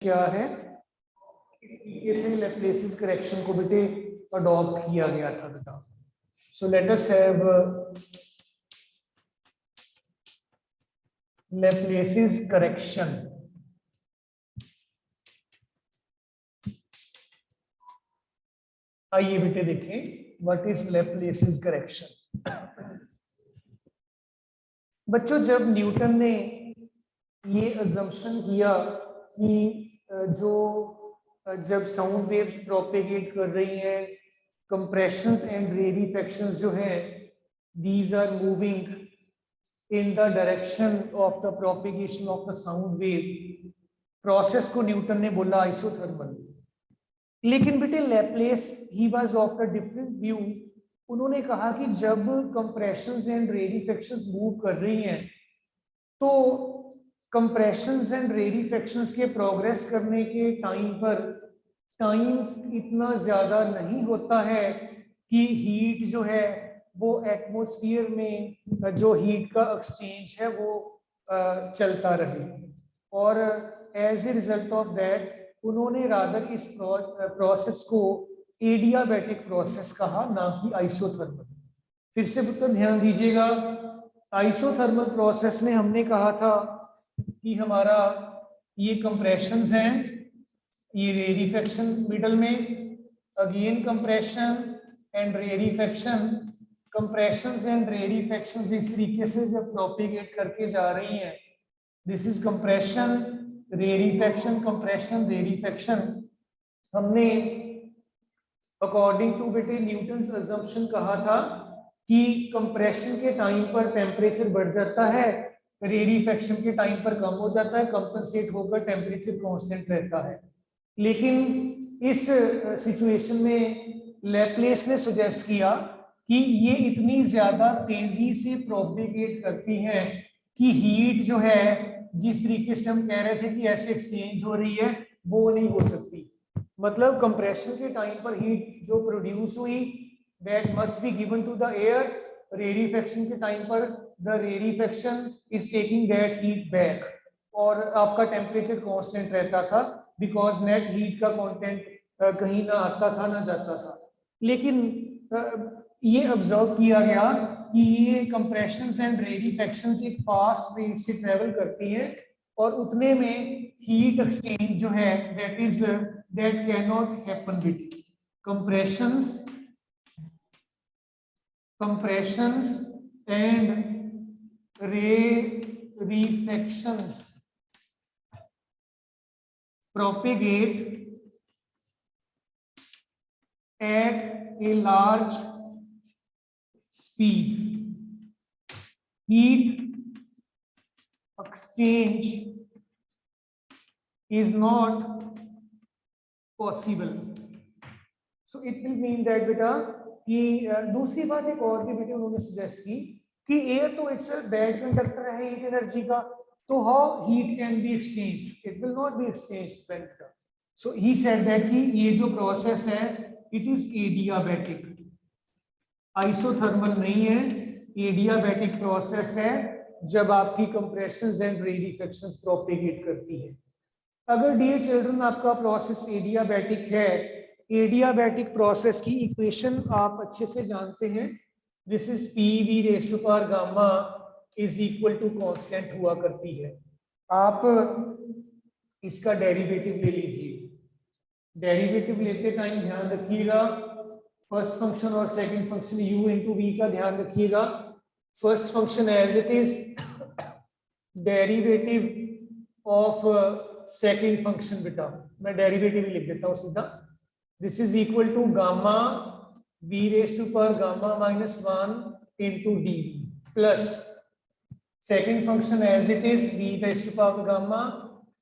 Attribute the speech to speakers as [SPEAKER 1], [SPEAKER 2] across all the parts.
[SPEAKER 1] क्या है, इस तरीके से लैप्लेसिस करेक्शन को बेटे अडॉप्ट किया गया था बेटा। So let us have Laplace's correction. आइए बेटे देखें व्हाट इज लैप्लेसिस करेक्शन। बच्चों, जब न्यूटन ने ये अजम्पशन किया कि जब साउंड वेव्स प्रोपेगेट कर रही हैं, कंप्रेशंस एंड रेरिफैक्शंस जो हैं, these are moving in the direction of the propagation of the sound wave, process को न्यूटन ने बोला आइसोथर्मल। लेकिन बेटे Laplace he was of the different view. उन्होंने कहा कि जब कंप्रेशंस एंड रेरिफैक्शंस मूव कर रही हैं तो कंप्रेशंस एंड रेरिफैक्शंस के प्रोग्रेस करने के टाइम पर टाइम इतना ज्यादा नहीं होता है कि हीट जो है वो एटमॉस्फेयर में जो हीट का एक्सचेंज है वो चलता रहे। और as a result of that उन्होंने रादर इस प्रोसेस को एडियाबैटिक प्रोसेस कहा, ना कि आइसोथर्मल। फिर से पुत्र ध्यान दीजिएगा, आइसोथर्मल प्रोसेस में हमने कहा था कि हमारा ये कंप्रेशंस हैं, ये रेरिफैक्शन मिडल में, again compression and rarefaction. Compressions and rarefactions इस तरीके से जब प्रोपेगेट करके जा रही हैं, this is compression, rarefaction, compression, rarefaction. हमने अकॉर्डिंग टू बेटे न्यूटन्स अजम्पशन कहा था कि कंप्रेशन के टाइम पर टेम्परेचर बढ़ जाता है, रेरिफैक्शन के टाइम पर कम हो जाता है, कंपनसेट होकर टेम्परेचर कांस्टेंट रहता है। लेकिन इस सिचुएशन में लैप्लेस ने सजेस्ट किया कि ये इतनी ज्यादा तेजी से प्रोपेगेट करती हैं कि हीट जो है जिस तरीके से हम कह रहे थे कि ऐसे एक्सचेंज हो रही है वो नहीं हो सकती। मतलब कंप्रेशन के टाइम पर हीट जो प्रोड्यूस हुई that must be given to the air, rarefaction के टाइम पर the rarefaction is taking that heat back और आपका टेम्परेचर कांस्टेंट रहता था बिकॉज नेट हीट का कंटेंट कहीं ना आता था ना जाता था। लेकिन ये ऑब्जर्व किया गया कि ये कंप्रेशंस एंड रेरिफैक्शंस एक फास्ट रेट से ट्रेवल करती हैं और उतने में हीट एक्सचेंज जो है that can not happen with compressions and rarefactions propagate at a large speed. Heat exchange is not possible. So it will mean that बेटा कि दूसरी बात एक और भी बेटे उन्होंने सजेस्ट की कि एयर तो इट्स बैड कंडक्टर है हीट एनर्जी का, तो how heat can be exchanged, it will not be exchanged बेटा। सो ही सेड दैट कि ये जो प्रोसेस है इट इज एडियाबैटिक, आइसोथर्मल नहीं है, एडियाबैटिक प्रोसेस है जब आपकी कंप्रेशंस एंड रेरिफैक्शंस प्रोपेगेट करती है। अगर डियर चिल्ड्रन आपका प्रोसेस एडियाबैटिक है, एडियाबैटिक प्रोसेस की इक्वेशन आप अच्छे से जानते हैं, this is P V raise to power gamma is equal to constant हुआ करती है। आप इसका डेरिवेटिव ले लीजिए, डेरिवेटिव लेते टाइम ध्यान रखिएगा फर्स्ट फंक्शन और second function u into V का ध्यान रखिएगा। First function as it is, derivative of second function बेटा मैं डेरिवेटिव ही लिख देता हूँ सीधा, this is equal to gamma V raise to power gamma minus 1 into D plus second function as it is V raise to power gamma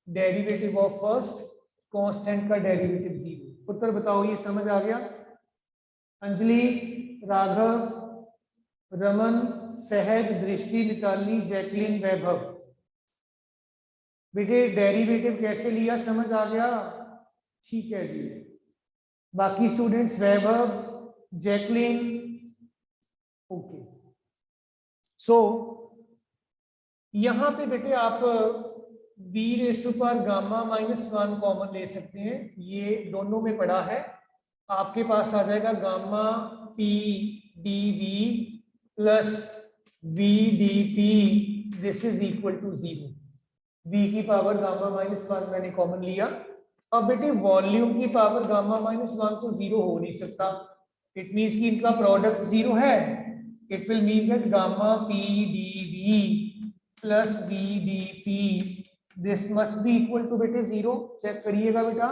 [SPEAKER 1] derivative of first constant का derivative 0। उत्तर बताओ ये समझ आ गया? अंजलि, राघव, रमन, सहज, दृष्टि, मिताली, जैकलिन, वैभव, बेटे डेरिवेटिव कैसे लिया समझ आ गया? ठीक है जी। बाकी students, Vaibhav, Jacqueline, okay. So यहां पे बेटे आप v raise to power gamma -1 common ले सकते हैं, ये दोनों में पड़ा है। आपके पास आ जाएगा gamma p dv plus v dp, this is equal to 0। v की पावर गामा -1 मैंने कॉमन लिया। अब बेटे वॉल्यूम की पावर गामा -1 तो 0 हो नहीं सकता, इट मीन्स कि इनका प्रोडक्ट 0 है। It will mean that gamma p dv plus v dp this must be equal to बेटे 0। चेक करिएगा बेटा,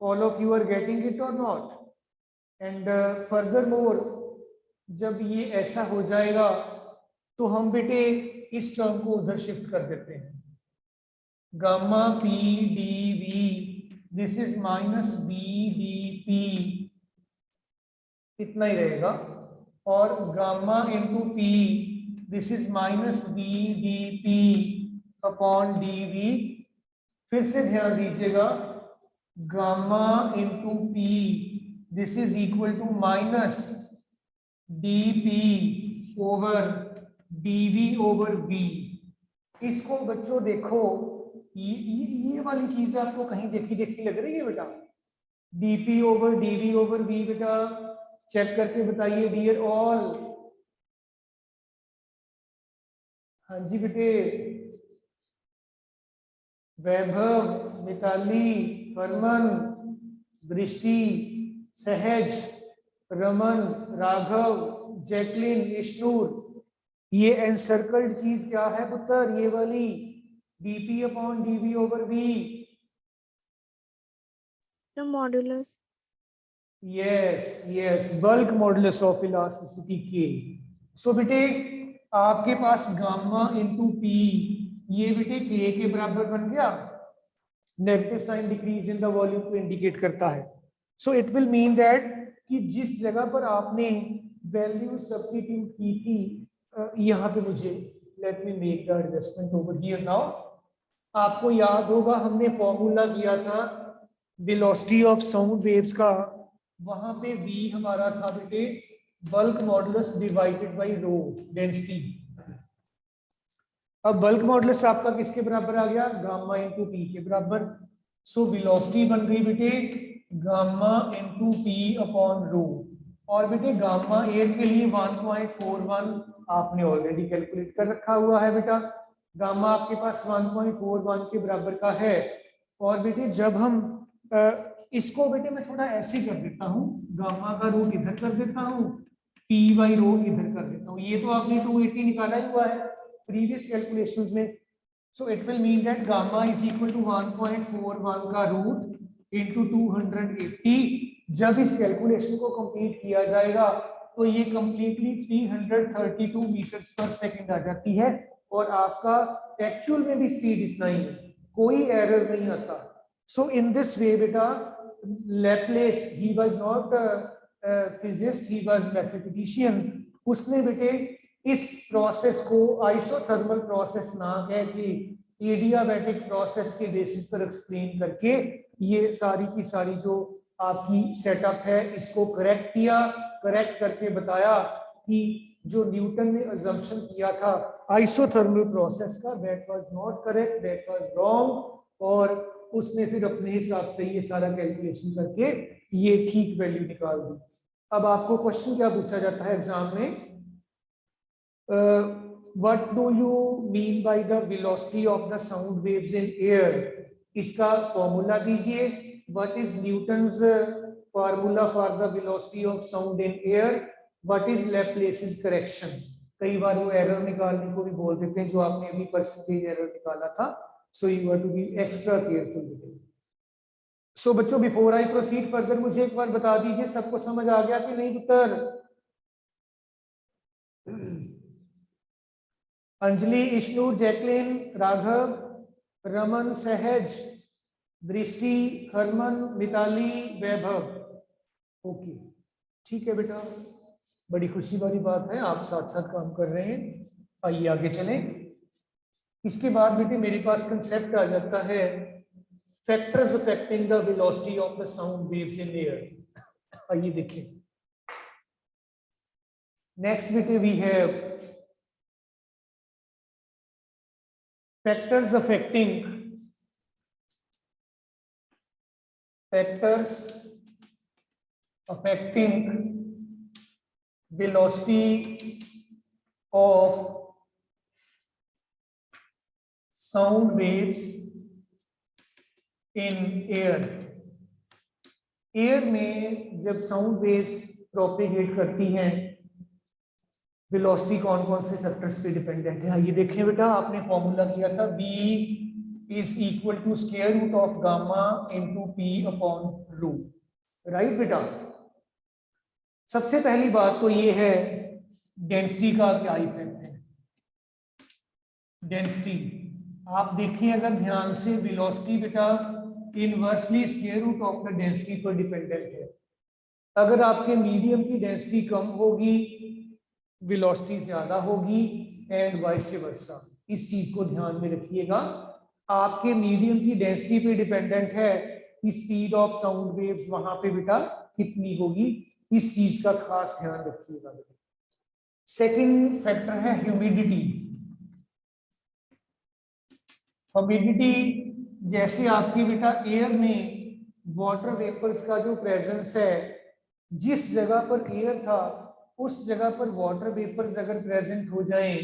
[SPEAKER 1] all of you are getting it और नॉट। एंड फर्दर मोर, जब ये ऐसा हो जाएगा तो हम बेटे इस टर्म को उधर शिफ्ट कर देते हैं। Gamma p dv this is minus v dp, इतना ही रहेगा। और gamma into p this is minus v dp upon dv। फिर से ध्यान दीजिएगा, gamma into p this is equal to minus dp over dv over v। इसको बच्चों देखो, ये वाली चीज आपको कहीं देखी लग रही है बेटा? dp over dv over v बेटा चेक करके बताइए डियर ऑल। हाँ जी बेटे, वैभव, मिताली, हरमन, दृष्टि, सहज, रमन, राघव, जैकलिन, इश्नूर, ये एनसर्कल्ड चीज क्या है पुत्र? ये वाली dp upon dv over v।
[SPEAKER 2] The modulus.
[SPEAKER 1] Yes, bulk modulus of elasticity के। सो बेटे आपके पास गामा इंटू पी, ये बेटे के बराबर बन गया। Negative sign decrease in the volume को इंडिकेट करता है। So it will mean that कि जिस जगह पर आपने वैल्यू सब्स्टिट्यूट की थी, यहाँ पे मुझे let me make the adjustment over here now. आपको याद होगा हमने फॉर्मूला दिया था वेलोसिटी ऑफ साउंड वेव्स का, वहां पे v हमारा था बेटे bulk modulus divided by rho density. अब बल्क मॉडुलस आपका किसके बराबर आ गया? गामा इंटू पी के बराबर। सो वेलोसिटी बन गई बेटे गामा इंटू पी अपॉन रो। और बेटे गामा एयर के लिए 1.41 आपने ऑलरेडी कैलकुलेट कर रखा हुआ है बेटा। गामा आपके पास 1.41 के बराबर का है। और बेटे जब हम इसको बेटे मैं थोड़ा ऐसे कर देता हूँ, गामा का रूट इधर कर देता हूँ, पी बाई रो इधर कर देता हूँ। ये तो आपने 280 निकाला ही हुआ है प्रीवियस कैलकुलेशंस में। So it will mean that gamma is equal to 1.41 का रूट इंटू 280। जब इस कैलकुलेशन को कंप्लीट किया जाएगा तो ये कंप्लीटली 332 मीटर्स पर सेकंड आ जाती है। और आपका एक्चुअल में भी स्पीड इतना ही है, कोई एरर नहीं आता। सो इन दिस वे बेटा Laplace, he was not a physicist, he was mathematician। उसने बेटे इस प्रोसेस को आइसोथर्मल प्रोसेस ना कह के एडियाबैटिक प्रोसेस के बेसिस पर एक्सप्लेन करके ये सारी की सारी जो आपकी सेटअप है इसको करेक्ट किया, करेक्ट करके बताया कि जो न्यूटन ने अजम्पशन किया था आइसोथर्मल प्रोसेस का, that was not correct, that was wrong. और उसने फिर अपने हिसाब से ये सारा कैलकुलेशन करके ये ठीक वैल्यू निकाल दी। अब आपको क्वेश्चन क्या पूछा जाता है एग्जाम में? What do you mean by the velocity of the sound waves in air? इसका फॉर्मूला दीजिए। What is Newton's formula for the velocity of sound in air? What is Laplace's correction? कई बार वो एरर निकालने को भी बोल देते हैं जो आपने अभी परसेंटेज एरर निकाला था। So you have to be extra careful with it. So बच्चों before I proceed further मुझे एक बार बता दीजिए सबको समझ आ गया कि नहीं पुत्र? अंजलि, इश्नूर, जैकलिन, राघव, रमन, सहज, दृष्टि, हरमन, मिताली, वैभव। ओके ठीक है बेटा, बड़ी खुशी वाली बात है आप साथ साथ काम कर रहे हैं। आइए आगे चलें। इसके बाद बेटे मेरे पास कंसेप्ट आ जाता है factors affecting the velocity of the sound waves in air. आइए देखिए। नेक्स्ट बेटे we have factors affecting factors affecting velocity of sound waves in air. Air में जब साउंड वेव्स प्रोपेगेट करती हैं, वेलोसिटी कौन कौन से फैक्टर्स पे डिपेंडेंट है? ये देखें बेटा, आपने फॉर्मूला किया था v is equal to square root of gamma into p upon rho, right बेटा? सबसे पहली बात तो ये है डेंसिटी का क्या इफेक्ट है। डेंसिटी आप देखिए अगर ध्यान से, वेलोसिटी बेटा inversely square root of the density पर डिपेंडेंट है। अगर आपके मीडियम की डेंसिटी कम होगी, वेलोसिटी ज्यादा होगी, एंड वाइस वर्सा। इस चीज को ध्यान में रखिएगा। आपके मीडियम की डेंसिटी पे डिपेंडेंट है कि स्पीड ऑफ साउंड वेव्स वहां पे बेटा कितनी होगी। इस चीज का खास ध्यान रखिएगा बेटा। सेकंड फैक्टर है ह्यूमिडिटी। ह्यूमिडिटी जैसे आपकी बेटा एयर में वाटर वेपर्स का जो प्रेजेंस है, जिस जगह पर एयर था उस जगह पर वाटर वेपर्स अगर प्रेजेंट हो जाए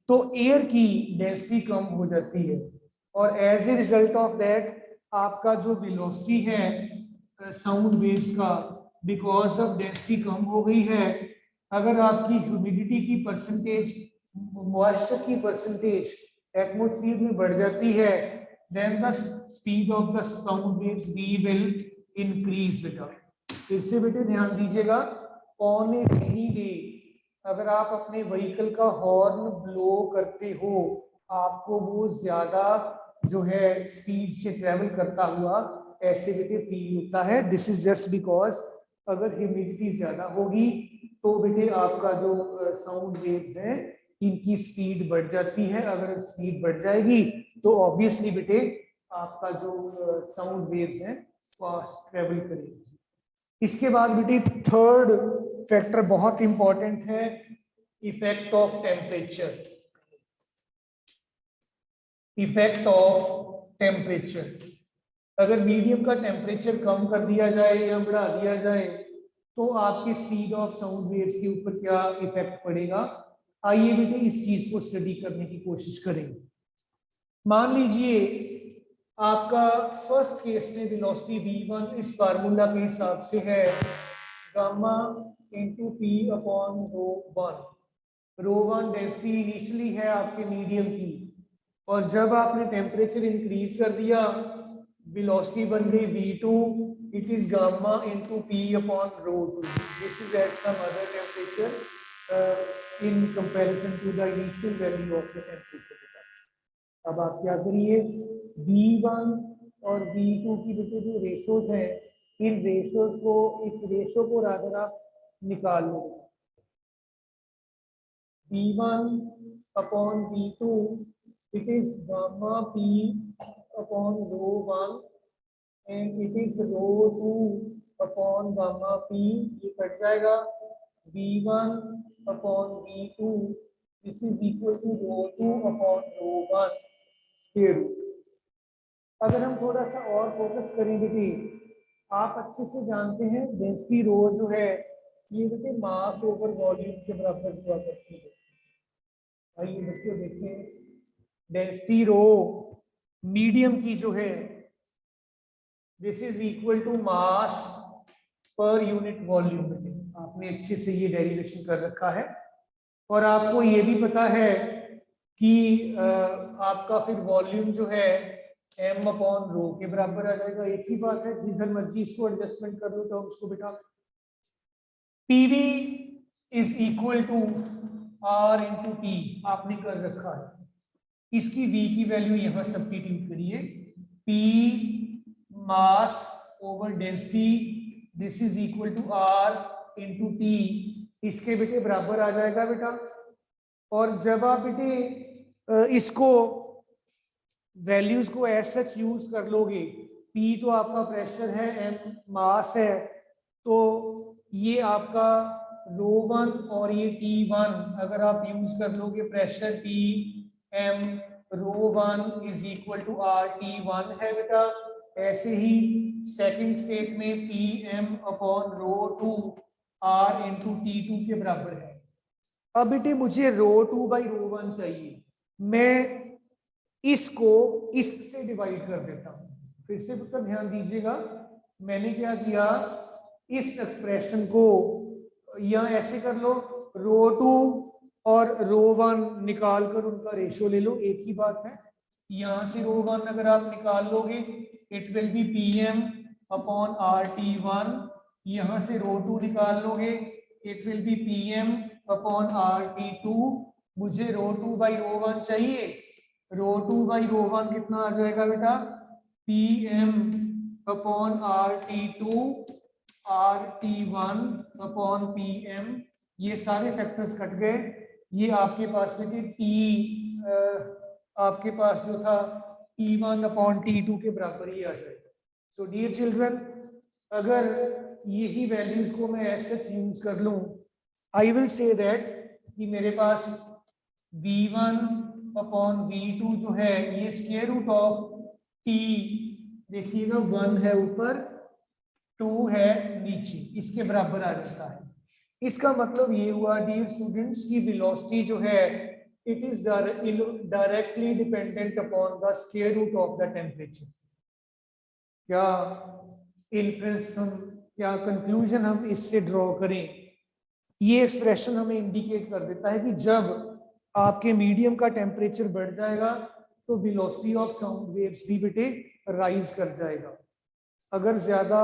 [SPEAKER 1] तो एयर की डेंसिटी कम हो जाती है, और as a result of that आपका जो वेलोसिटी है साउंड वेव्स का, बिकॉज ऑफ डेंसिटी कम हो गई है, अगर आपकी ह्यूमिडिटी की परसेंटेज, मॉइस्चर की परसेंटेज एटमॉस्फेयर में बढ़ जाती है, then the speed of the sound waves v will increase बेटा। फिर से बेटे ध्यान दीजिएगा, ऑन ए रेनी डे अगर आप अपने व्हीकल का हॉर्न ब्लो करते हो, आपको वो ज्यादा जो है स्पीड से ट्रेवल करता हुआ ऐसे बेटे फील होता है। दिस इज जस्ट बिकॉज अगर ह्यूमिडिटी ज्यादा होगी तो बेटे आपका जो साउंड वेव्स है इनकी स्पीड बढ़ जाती है। अगर स्पीड बढ़ जाएगी तो ऑब्वियसली बेटे आपका जो साउंड वेव्स हैं फास्ट ट्रेवल करेगी। इसके बाद बेटे थर्ड फैक्टर बहुत इंपॉर्टेंट है, effect of temperature. Effect of temperature, अगर मीडियम का टेम्परेचर कम कर दिया जाए या बढ़ा दिया जाए तो आपकी स्पीड ऑफ साउंड वेव्स के ऊपर क्या इफेक्ट पड़ेगा। आइए बेटे इस चीज को स्टडी करने की कोशिश करेंगे। मान लीजिए आपका फर्स्ट केस में वेलोसिटी v1 इस फार्मूला के हिसाब से है gamma into P upon rho one. Rho one density initially है आपके मीडियम की, और जब आपने टेम्परेचर इंक्रीज कर दिया वेलोसिटी बन गई v2, it is gamma into P upon rho two. This is at some other temperature in comparison to the initial value of the temperature. अब आप क्या करिए, v1 और v2 की बेटे जो रेशोज हैं, इन रेशोज को, इस रेशो को रादर आप निकाल लो। v1 upon v2 it is gamma p upon rho 1 and it is rho 2 upon gamma p। ये कट जाएगा, v1 upon v2 this is equal to rho 2 upon rho 1 square root. अगर हम थोड़ा सा और फोकस करें बेटे, आप अच्छे से जानते हैं डेंसिटी रो जो है ये बेटे मास ओवर वॉल्यूम के बराबर हुआ करती है। आइए बच्चों देखें, डेंसिटी रो मीडियम की जो है this is equal to mass पर यूनिट वॉल्यूम। बेटे आपने अच्छे से ये डेरिवेशन कर रखा है, और आपको ये भी पता है कि आपका फिर वॉल्यूम जो है m अपॉन रो के बराबर आ जाएगा। एक ही बात है, जिधर मर्जी इसको एडजस्टमेंट कर लो तो उसको बेटा। PV is equal to R into T आपने कर रखा है। इसकी V की वैल्यू यहां सब्स्टिट्यूट करिए, P mass over density this is equal to R into T, इसके बेटे बराबर आ जाएगा बेटा। और जब आप बेटे इसको वैल्यूज को एज सच यूज कर लोगे, P तो आपका प्रेशर है, M मास है, तो ये आपका रो 1 और ये T1 अगर आप यूज कर लोगे, pressure P M rho 1 is equal to R T1 है बेटा, ऐसे ही सेकंड स्टेट में PM upon rho 2 R into T2 के बराबर है। अब बेटे मुझे रो 2 बाई रो 1 चाहिए, मैं इसको इससे डिवाइड कर देता हूं। फिर से पुत्र ध्यान दीजिएगा, मैंने क्या किया, इस एक्सप्रेशन को या ऐसे कर लो, रो 2 और रो 1 निकाल कर उनका रेशियो ले लो, एक ही बात है। यहां से रो 1 अगर आप निकाल लोगे it will be PM upon RT1, यहां से रो 2 निकाल लोगे it will be PM upon RT2। मुझे रो 2 बाई रो 1 चाहिए, रो 2 बाई रो 1 कितना आ जाएगा बेटा, PM upon RT2 RT1 upon PM। ये सारे फैक्टर्स कट गए, ये आपके पास में आपके पास जो था T1 अपॉन T2 के बराबर ही आ जाएगा। सो डियर चिल्ड्रन, अगर यही वैल्यूज को मैं ऐसे यूज कर लूं, आई विल से दैट कि मेरे पास V1 अपॉन V2 जो है ये स्क्वायर रूट ऑफ T, देखिएगा 1 है ऊपर 2 है नीचे, इसके बराबर आ जाता है। इसका मतलब ये हुआ डियर स्टूडेंट्स की वेलोसिटी जो है it is directly dependent upon the square root of the temperature. क्या इन्फ्रेंस हम, क्या कंक्लूजन हम इससे ड्रॉ करें, ये एक्सप्रेशन हमें इंडिकेट कर देता है कि जब आपके मीडियम का टेम्परेचर बढ़ जाएगा तो वेलोसिटी ऑफ साउंड वेव्स भी बेटे राइज कर जाएगा। अगर ज्यादा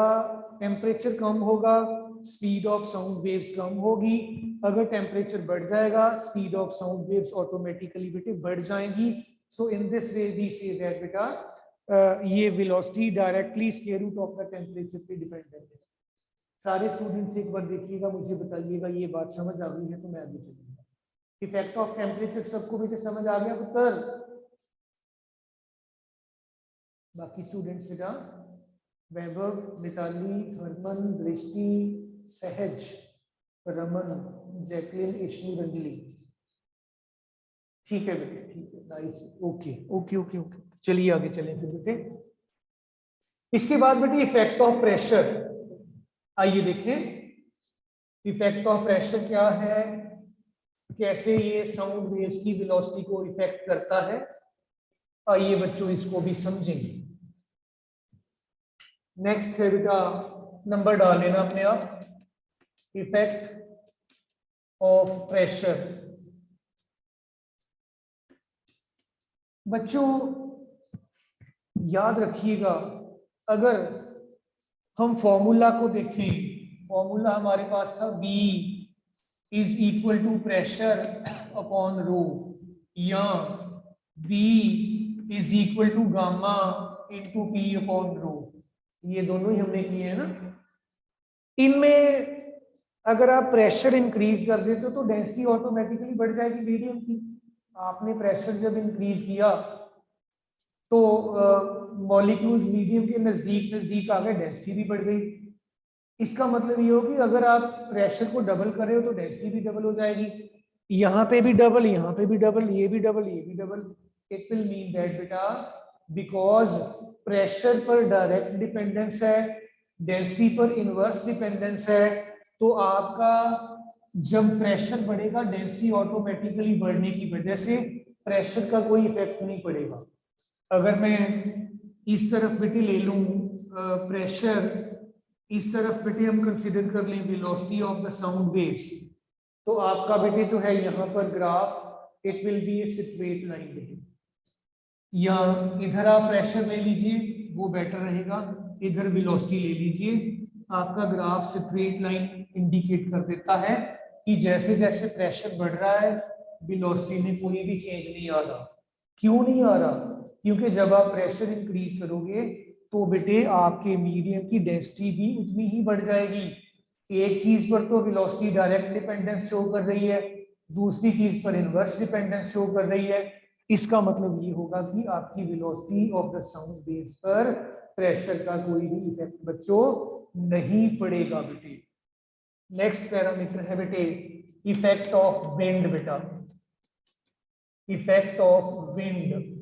[SPEAKER 1] टेम्परेचर कम होगा स्पीड ऑफ साउंड वेव्स कम होगी, अगर टेम्परेचर बढ़ जाएगा speed of sound waves automatically बेटे बढ़ जाएंगी। So in this way we say that बेटा ये velocity directly square root of the temperature पे डिपेंडेंट है। सारे स्टूडेंट्स एक बार देखिएगा, मुझे बताइएगा ये बात समझ आ गई है तो मैं आगे चलूंगा। इफेक्ट ऑफ टेम्परेचर सबको बेटे समझ आ गया पुत्र? बाकी स्टूडेंट्स बेटा, वैभव, मिताली, हरमन, दृष्टि, सहज, रमन, जैकलिन, ईशनी, रंजली, ठीक है बेटे, ठीक है, nice, okay okay okay okay, चलिए आगे चलें फिर बेटे। इसके बाद बेटे इफेक्ट ऑफ प्रेशर, आइए देखें इफेक्ट ऑफ प्रेशर क्या है, कैसे ये साउंड वेव्स की वेलोसिटी को इफेक्ट करता है। आइए बच्चों इसको भी समझेंगे। नेक्स्ट है बेटा, नंबर डाल लेना अपने आप, इफेक्ट ऑफ प्रेशर। बच्चों याद रखिएगा, अगर हम फॉर्मूला को देखें, फॉर्मूला हमारे पास था V is equal to pressure upon rho, या V is equal to gamma into P upon rho, ये दोनों ही हमने किए हैं ना। इनमें अगर आप प्रेशर इंक्रीज कर देते हो तो डेंसिटी ऑटोमेटिकली बढ़ जाएगी मीडियम की। आपने प्रेशर जब इंक्रीज किया तो मॉलिक्यूल्स मीडियम के नजदीक नजदीक आ गए, डेंसिटी भी बढ़ गई। इसका मतलब ये हो कि अगर आप प्रेशर को डबल कर रहे हो तो डेंसिटी भी डबल हो जाएगी, यहाँ पे भी डबल, यहाँ पे भी डबल, ये भी डबल, ये भी double. It will mean that बेटा बिकॉज प्रेशर पर डायरेक्ट डिपेंडेंस है, डेंसिटी पर इनवर्स डिपेंडेंस है, तो आपका जब प्रेशर बढ़ेगा डेंसिटी ऑटोमेटिकली बढ़ने की वजह से प्रेशर का कोई इफेक्ट नहीं पड़ेगा। अगर मैं इस तरफ बेटे ले लूं प्रेशर, इस तरफ बेटे हम कंसीडर कर लें velocity of the sound waves, तो आपका बेटे जो है यहाँ पर graph it will be a straight line बेटे, या इधर आप प्रेशर ले लीजिए वो बेटर रहेगा, इधर वेलोसिटी ले लीजिए, आपका ग्राफ स्ट्रेट लाइन इंडिकेट कर देता है कि जैसे जैसे प्रेशर बढ़ रहा है वेलोसिटी में कोई भी चेंज नहीं आ रहा। क्यों नहीं आ रहा? क्योंकि जब आप प्रेशर इंक्रीज करोगे तो बेटे आपके मीडियम की डेंसिटी भी उतनी ही बढ़ जाएगी। एक चीज पर तो वेलोसिटी डायरेक्ट डिपेंडेंस शो कर रही है, दूसरी चीज पर इनवर्स डिपेंडेंस शो कर रही है। इसका मतलब ये होगा कि आपकी velocity of the sound waves पर प्रेशर का कोई भी इफेक्ट बच्चों नहीं पड़ेगा बेटे। नेक्स्ट पैरामीटर है बेटे इफेक्ट ऑफ विंड बेटा, इफेक्ट ऑफ विंड।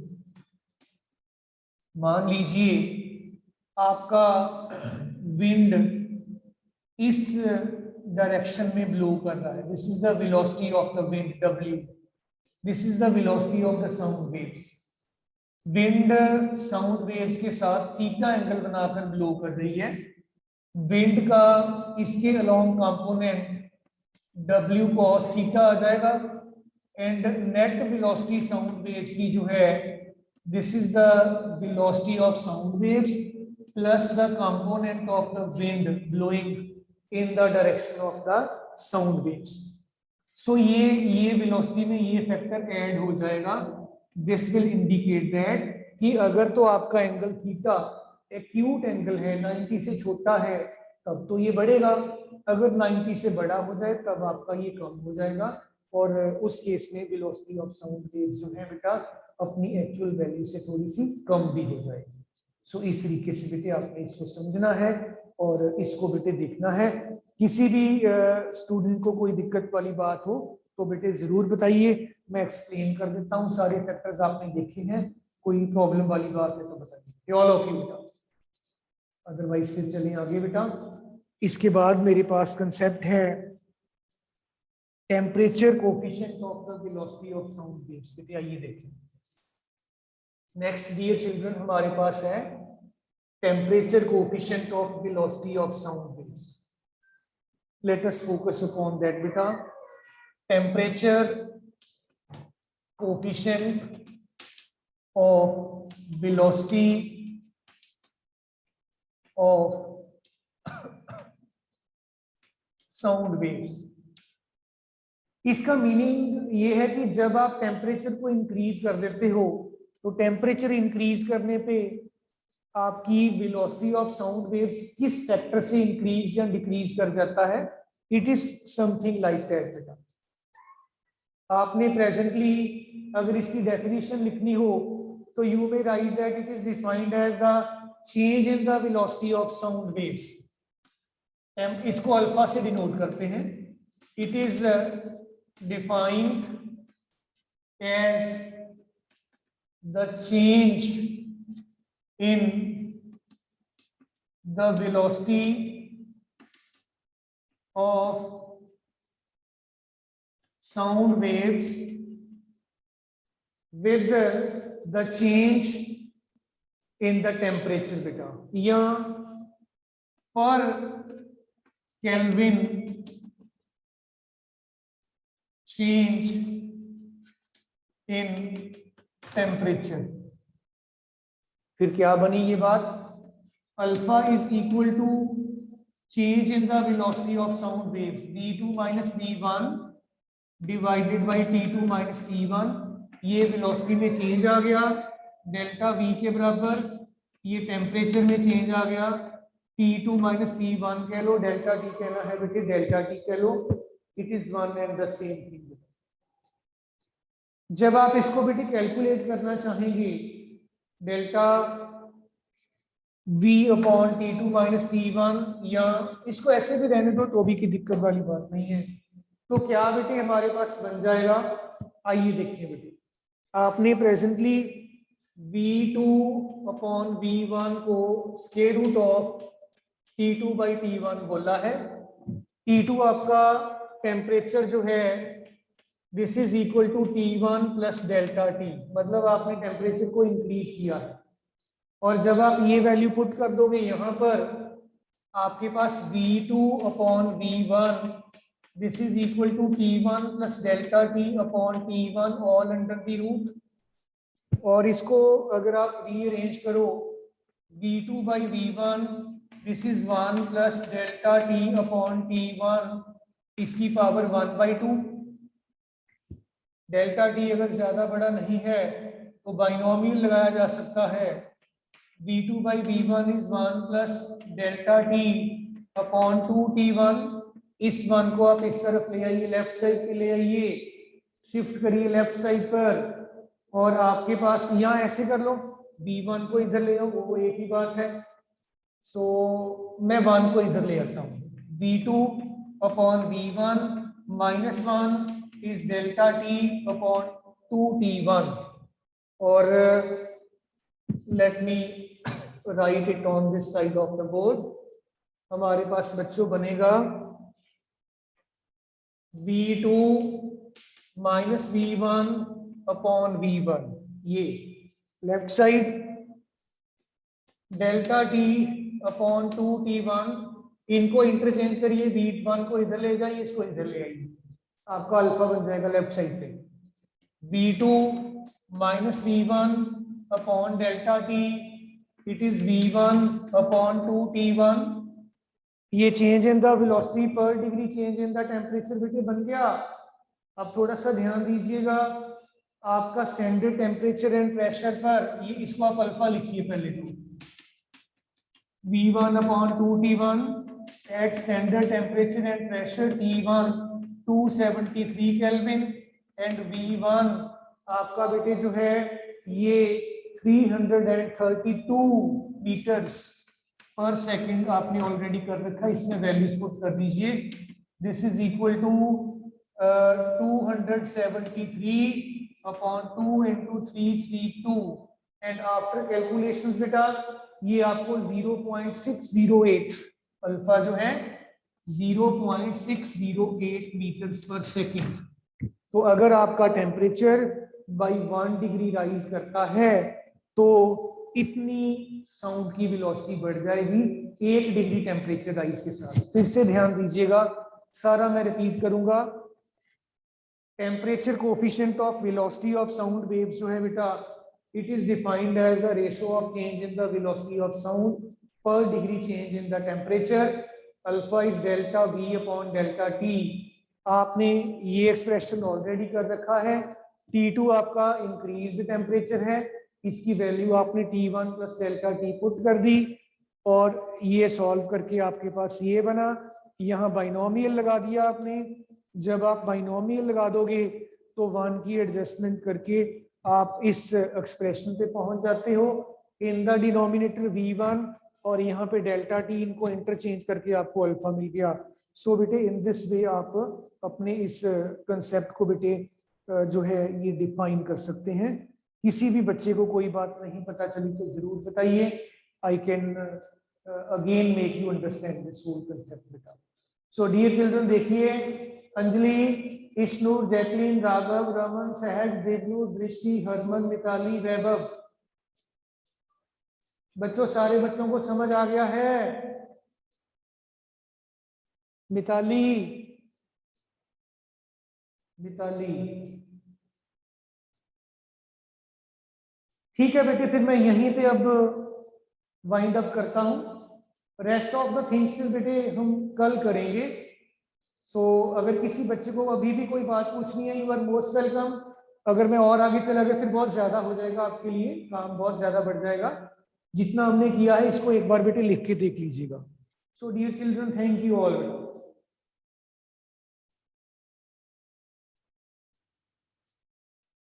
[SPEAKER 1] मान लीजिए आपका विंड इस डायरेक्शन में ब्लो कर रहा है, this is the velocity of the wind W, this is the velocity of the sound waves. Wind sound waves के साथ थीटा एंगल बनाकर ब्लो कर रही है। विंड का इसके along component W cos theta आ जाएगा and net velocity sound waves की जो है this is the velocity of sound waves plus the component of the wind blowing in the direction of the sound waves. So ये velocity में ये factor add हो जाएगा। दिस विल इंडिकेट दैट कि अगर तो आपका एंगल थीटा एक्यूट एंगल है 90 से छोटा है तब तो ये बढ़ेगा, अगर 90 से बड़ा हो जाए तब आपका ये कम हो जाएगा और उस केस में वेलोसिटी ऑफ साउंड वेव जो है बेटा अपनी एक्चुअल वैल्यू से थोड़ी सी कम भी हो जाएगी। सो इस तरीके से बेटे आपने इसको समझना है और इसको बेटे देखना है। किसी भी स्टूडेंट को कोई दिक्कत वाली बात हो तो बेटे जरूर बताइए, मैं एक्सप्लेन कर देता हूँ। सारे फैक्टर्स आपने देखे हैं, कोई प्रॉब्लम वाली बात है तो बताइए ऑल ऑफ यू बेटा, अदरवाइज फिर चलें आगे बेटा। इसके बाद मेरे पास कंसेप्ट है temperature coefficient of the velocity of sound waves. बेटे आइए देखें। नेक्स्ट डियर चिल्ड्रन हमारे पास है temperature coefficient of velocity of sound waves. Let us focus upon that बेटा। Temperature coefficient of velocity of sound waves, इसका meaning ये है कि जब आप टेम्परेचर को इंक्रीज कर देते हो तो टेम्परेचर इंक्रीज करने पे आपकी वेलोसिटी ऑफ साउंड वेव्स किस फैक्टर से इंक्रीज या डिक्रीज कर जाता है। It is something like that बेटा। आपने प्रेजेंटली अगर इसकी डेफिनेशन लिखनी हो तो you may write that it is defined as the change in the velocity of sound waves. इसको अल्फा से डिनोट करते हैं। It is defined as the change in the velocity of sound waves with the change in the temperature बेटा, या पर Kelvin change in temperature। फिर क्या बनी ये बात, alpha is equal to change in the velocity of sound waves d2 minus d1 divided by t2 minus t1। ये velocity में चेंज आ गया डेल्टा v के बराबर, ये टेम्परेचर में चेंज आ गया T2 माइनस T1 कह लो, डेल्टा T कहना है बेटे डेल्टा T कह लो। It is one and the same thing. जब आप इसको बेटे कैलकुलेट करना चाहेंगे delta V upon T2 minus T1, या इसको ऐसे भी रहने दो तो भी की दिक्कत वाली बात नहीं है, तो क्या बेटे हमारे पास बन जाएगा। आइए देखिए बेटे, आपने प्रेजेंटली V2 अपॉन V1 को square root of T2 by T1 बोला है। T2 आपका टेम्परेचर जो है this is equal to T1 plus delta T, मतलब आपने टेम्परेचर को इंक्रीज किया है। और जब आप ये वैल्यू पुट कर दोगे यहाँ पर आपके पास V2 upon V1 this is equal to T1 plus delta T upon T1 all under the root. और इसको अगर आप रीअरेंज करो V2 by V1 this is 1 plus delta T upon T1 इसकी पावर 1/2। डेल्टा T अगर ज्यादा बड़ा नहीं है तो बाइनोमियल लगाया जा सकता है। V2 by V1 is 1 plus delta T upon 2T1। इस 1 को आप इस तरफ ले आइए, लेफ्ट साइड पे ले आइए, शिफ्ट करिए लेफ्ट साइड पर, और आपके पास यहाँ ऐसे कर लो V1 को इधर ले आओ, वो एक ही बात है। सो मैं 1 को इधर ले आता हूँ, V2 upon V1 minus 1 is delta T upon 2T1, और let me right it on this side of the board. हमारे पास बच्चों बनेगा V2 minus V1 upon V1, ये left side delta T upon 2T1, इनको इंटरचेंज करिए, V1 को इधर ले जाइए, इसको इधर ले आइए, आपका अल्फा बन जाएगा लेफ्ट साइड पे V2 minus V1 upon delta T, it is V1 upon 2T1। ये चेंज इन द वेलोसिटी पर degree change in the temperature बेटे बन गया। अब थोड़ा सा ध्यान दीजिएगा, आपका स्टैंडर्ड टेम्परेचर एंड प्रेशर पर, ये इसको आप अल्फा लिखिए पहले तो, V1 upon 2T1 at standard temperature and pressure T1 273 Kelvin and V1 आपका बेटे जो है ये 332 मीटर्स पर सेकंड आपने ऑलरेडी कर रखा है, इसमें वैल्यूज पुट कर दीजिए। This is equal to 273 upon 2 into 332 and after calculations बेटा ये आपको 0.608 अल्फा जो है 0.608 मीटर्स पर सेकंड। तो अगर आपका टेम्परेचर बाई 1 डिग्री राइज करता है तो इतनी साउंड की वेलोसिटी बढ़ जाएगी 1 डिग्री टेम्परेचर राइज के साथ। फिर से ध्यान दीजिएगा, सारा मैं रिपीट करूंगा। Temperature coefficient of velocity of sound waves जो है बेटा, it is defined as a ratio of change in the velocity of sound per degree change in the temperature. Alpha is delta V upon delta T. आपने ये expression already कर रखा है। T2 आपका increased temperature है, इसकी value आपने T1 plus delta T put कर दी और ये सॉल्व करके आपके पास ये बना। यहाँ बाइनोमियल लगा दिया आपने। जब आप बाइनोमियल लगा दोगे तो 1 की एडजस्टमेंट करके आप इस एक्सप्रेशन पे पहुंच जाते हो। इन द डिनोमिनेटर V1 और यहाँ पे डेल्टा T, इनको इंटरचेंज करके आपको अल्फा मिल गया। सो बेटे इन दिस वे आप अपने इस कंसेप्ट को बेटे जो है ये डिफाइन कर सकते हैं। किसी भी बच्चे को कोई बात नहीं पता चली तो जरूर बताइए, I can again make you understand this whole concept बेटा। सो डियर चिल्ड्रन, देखिए अंजलि, इश्नूर, जैकलीन, राघव, रमन, सहज, देवनूर, दृष्टि, हरमन, मिताली, वैभव, बच्चों सारे बच्चों को समझ आ गया है? मिताली, मिताली, ठीक है बेटे, फिर मैं यहीं पे अब वाइंड अप करता हूं। रेस्ट ऑफ द थिंग्स फिर बेटे हम कल करेंगे। सो अगर किसी बच्चे को अभी भी कोई बात पूछनी है, यू आर मोस्ट वेलकम। अगर मैं और आगे चला गया फिर बहुत ज्यादा हो जाएगा, आपके लिए काम बहुत ज्यादा बढ़ जाएगा। जितना हमने किया है इसको एक बार बेटे लिख के देख लीजिएगा। So dear children, thank you all.